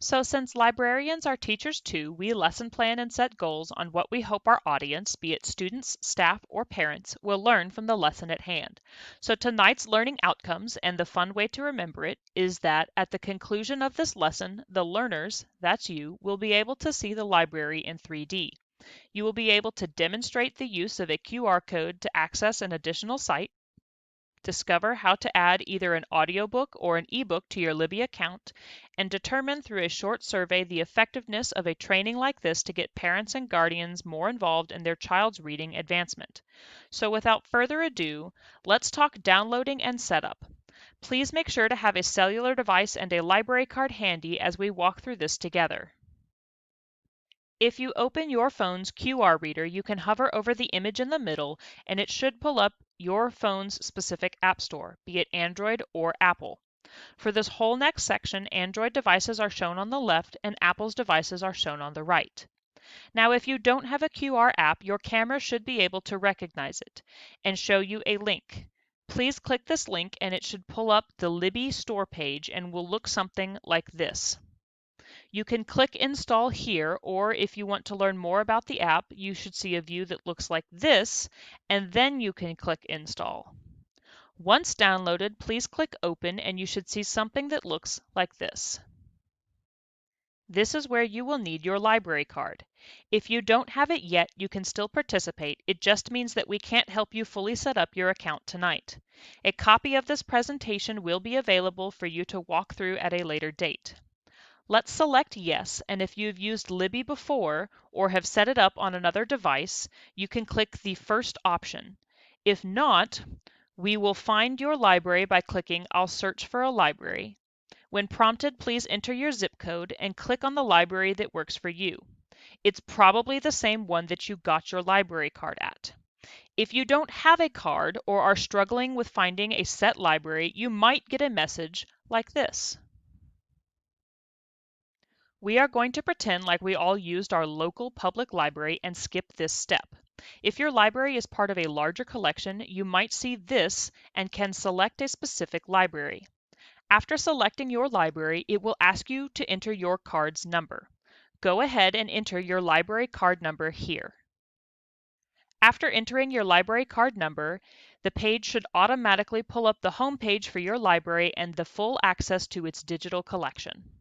So, since librarians are teachers too, we lesson plan and set goals on what we hope our audience, be it students, staff, or parents, will learn from the lesson at hand. So, tonight's learning outcomes and the fun way to remember it is that at the conclusion of this lesson, the learners, that's you, will be able to see the library in 3D. You will be able to demonstrate the use of a QR code to access an additional site, discover how to add either an audiobook or an ebook to your Libby account, and determine through a short survey the effectiveness of a training like this to get parents and guardians more involved in their child's reading advancement. So without further ado, let's talk downloading and setup. Please make sure to have a cellular device and a library card handy as we walk through this together. If you open your phone's QR reader, you can hover over the image in the middle and it should pull up your phone's specific app store, be it Android or Apple. For this whole next section, Android devices are shown on the left and Apple's devices are shown on the right. Now, if you don't have a QR app, your camera should be able to recognize it and show you a link. Please click this link and it should pull up the Libby store page and will look something like this. You can click install here, or if you want to learn more about the app, you should see a view that looks like this, and then you can click install. Once downloaded, please click open and you should see something that looks like this. This is where you will need your library card. If you don't have it yet, you can still participate. It just means that we can't help you fully set up your account tonight. A copy of this presentation will be available for you to walk through at a later date. Let's select Yes, and if you've used Libby before or have set it up on another device, you can click the first option. If not, we will find your library by clicking I'll search for a library. When prompted, please enter your zip code and click on the library that works for you. It's probably the same one that you got your library card at. If you don't have a card or are struggling with finding a set library, you might get a message like this. We are going to pretend like we all used our local public library and skip this step. If your library is part of a larger collection, you might see this and can select a specific library. After selecting your library, it will ask you to enter your card's number. Go ahead and enter your library card number here. After entering your library card number, the page should automatically pull up the home page for your library and the full access to its digital collection.